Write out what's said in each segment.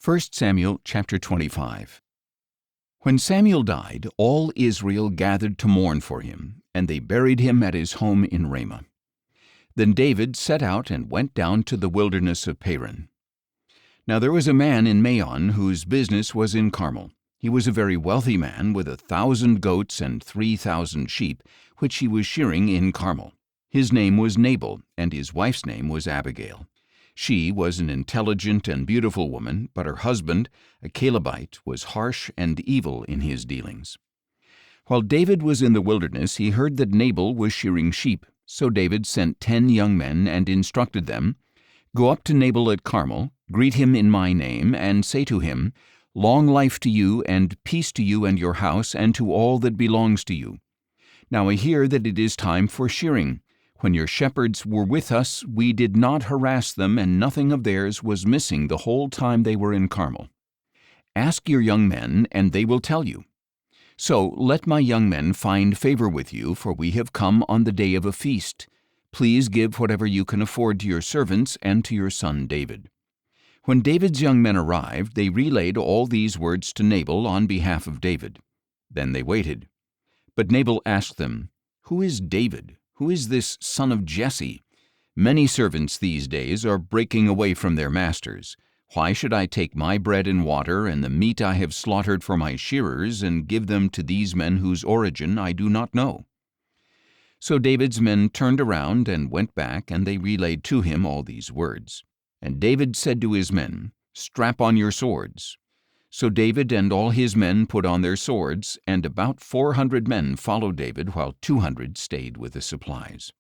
1 Samuel chapter 25. When Samuel died, all Israel gathered to mourn for him, and they buried him at his home in Ramah. Then David set out and went down to the wilderness of Paran. Now there was a man in Maon whose business was in Carmel. He was a very wealthy man with 1,000 goats and 3,000 sheep, which he was shearing in Carmel. His name was Nabal, and his wife's name was Abigail. She was an intelligent and beautiful woman, but her husband, a Calebite, was harsh and evil in his dealings. While David was in the wilderness, he heard that Nabal was shearing sheep. So David sent 10 young men and instructed them, "Go up to Nabal at Carmel, greet him in my name, and say to him, 'Long life to you, and peace to you and your house, and to all that belongs to you. Now I hear that it is time for shearing. When your shepherds were with us, we did not harass them, and nothing of theirs was missing the whole time they were in Carmel. Ask your young men, and they will tell you. So let my young men find favor with you, for we have come on the day of a feast. Please give whatever you can afford to your servants and to your son David.'" When David's young men arrived, they relayed all these words to Nabal on behalf of David. Then they waited. But Nabal asked them, "Who is David? Who is this son of Jesse? Many servants these days are breaking away from their masters. Why should I take my bread and water and the meat I have slaughtered for my shearers and give them to these men whose origin I do not know?" So David's men turned around and went back, and they relayed to him all these words. And David said to his men, "Strap on your swords." So David and all his men put on their swords, and about 400 men followed David, while 200 stayed with the supplies.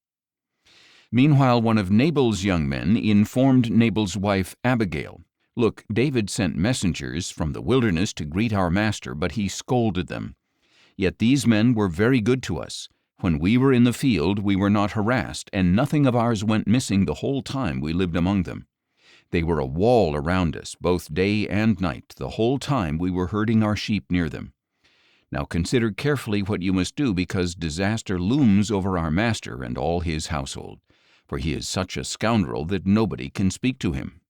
Meanwhile, one of Nabal's young men informed Nabal's wife Abigail, "Look, David sent messengers from the wilderness to greet our master, but he scolded them. Yet these men were very good to us. When we were in the field, we were not harassed, and nothing of ours went missing the whole time we lived among them. They were a wall around us, both day and night, the whole time we were herding our sheep near them. Now consider carefully what you must do, because disaster looms over our master and all his household, for he is such a scoundrel that nobody can speak to him."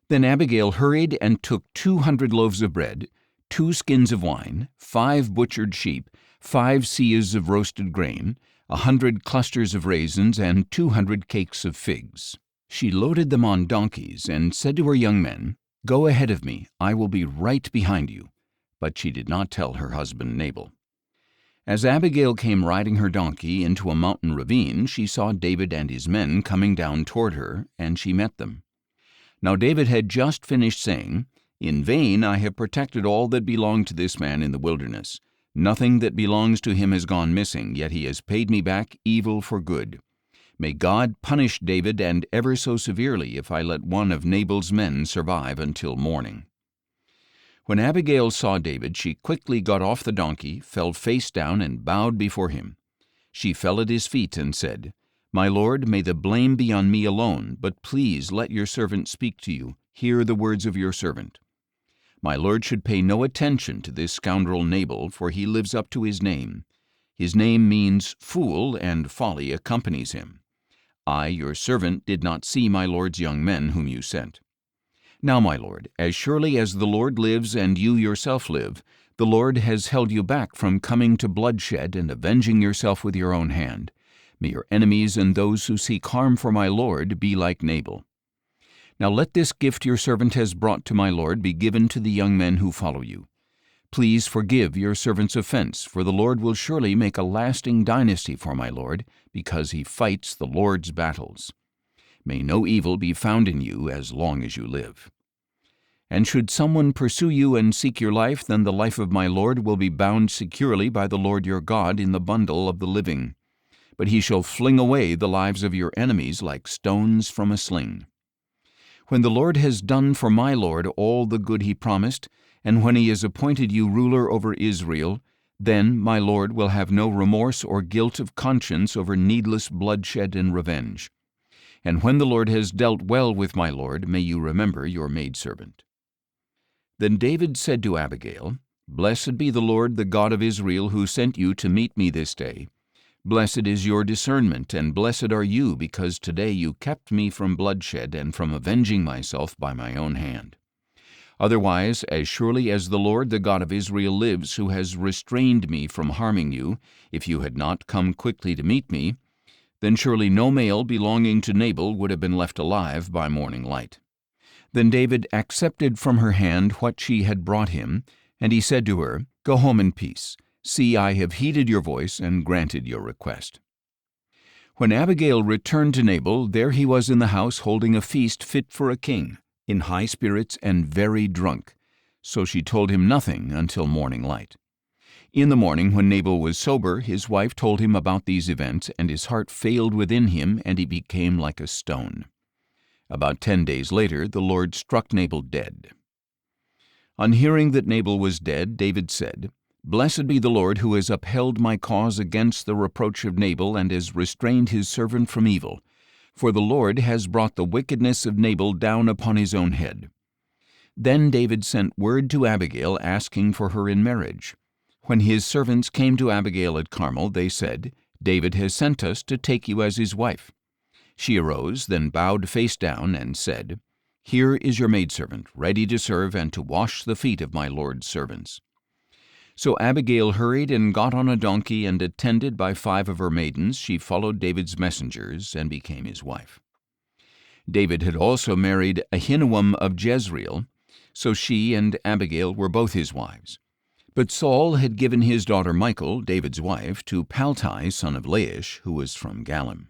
Then Abigail hurried and took 200 loaves of bread, 2 skins of wine, 5 butchered sheep, 5 seahs of roasted grain, 100 clusters of raisins, and 200 cakes of figs. She loaded them on donkeys and said to her young men, "Go ahead of me, I will be right behind you." But she did not tell her husband Nabal. As Abigail came riding her donkey into a mountain ravine, she saw David and his men coming down toward her, and she met them. Now David had just finished saying, "In vain I have protected all that belonged to this man in the wilderness. Nothing that belongs to him has gone missing, yet he has paid me back evil for good. May God punish David, and ever so severely, if I let one of Nabal's men survive until morning." When Abigail saw David, she quickly got off the donkey, fell face down, and bowed before him. She fell at his feet and said, "My lord, may the blame be on me alone, but please let your servant speak to you. Hear the words of your servant. My lord should pay no attention to this scoundrel Nabal, for he lives up to his name. His name means fool, and folly accompanies him. I, your servant, did not see my lord's young men whom you sent. Now, my lord, as surely as the Lord lives and you yourself live, the Lord has held you back from coming to bloodshed and avenging yourself with your own hand. May your enemies and those who seek harm for my lord be like Nabal. Now let this gift your servant has brought to my lord be given to the young men who follow you. Please forgive your servant's offense, for the Lord will surely make a lasting dynasty for my lord, because he fights the Lord's battles. May no evil be found in you as long as you live. And should someone pursue you and seek your life, then the life of my lord will be bound securely by the Lord your God in the bundle of the living. But he shall fling away the lives of your enemies like stones from a sling. When the Lord has done for my lord all the good he promised, and when he has appointed you ruler over Israel, then my lord will have no remorse or guilt of conscience over needless bloodshed and revenge. And when the Lord has dealt well with my lord, may you remember your maidservant." Then David said to Abigail, "Blessed be the Lord, the God of Israel, who sent you to meet me this day. Blessed is your discernment, and blessed are you, because today you kept me from bloodshed and from avenging myself by my own hand. Otherwise, as surely as the Lord, the God of Israel, lives, who has restrained me from harming you, if you had not come quickly to meet me, then surely no male belonging to Nabal would have been left alive by morning light." Then David accepted from her hand what she had brought him, and he said to her, "Go home in peace. See, I have heeded your voice and granted your request." When Abigail returned to Nabal, there he was in the house holding a feast fit for a king, in high spirits and very drunk. So she told him nothing until morning light. In the morning, when Nabal was sober, his wife told him about these events, and his heart failed within him, and he became like a stone. About 10 days later, the Lord struck Nabal dead. On hearing that Nabal was dead, David said, "Blessed be the Lord, who has upheld my cause against the reproach of Nabal, and has restrained his servant from evil. For the Lord has brought the wickedness of Nabal down upon his own head." Then David sent word to Abigail, asking for her in marriage. When his servants came to Abigail at Carmel, they said, "David has sent us to take you as his wife." She arose, then bowed face down, and said, "Here is your maidservant, ready to serve and to wash the feet of my Lord's servants." So Abigail hurried and got on a donkey, and attended by 5 of her maidens, she followed David's messengers and became his wife. David had also married Ahinoam of Jezreel, so she and Abigail were both his wives. But Saul had given his daughter Michal, David's wife, to Paltai, son of Laish, who was from Galim.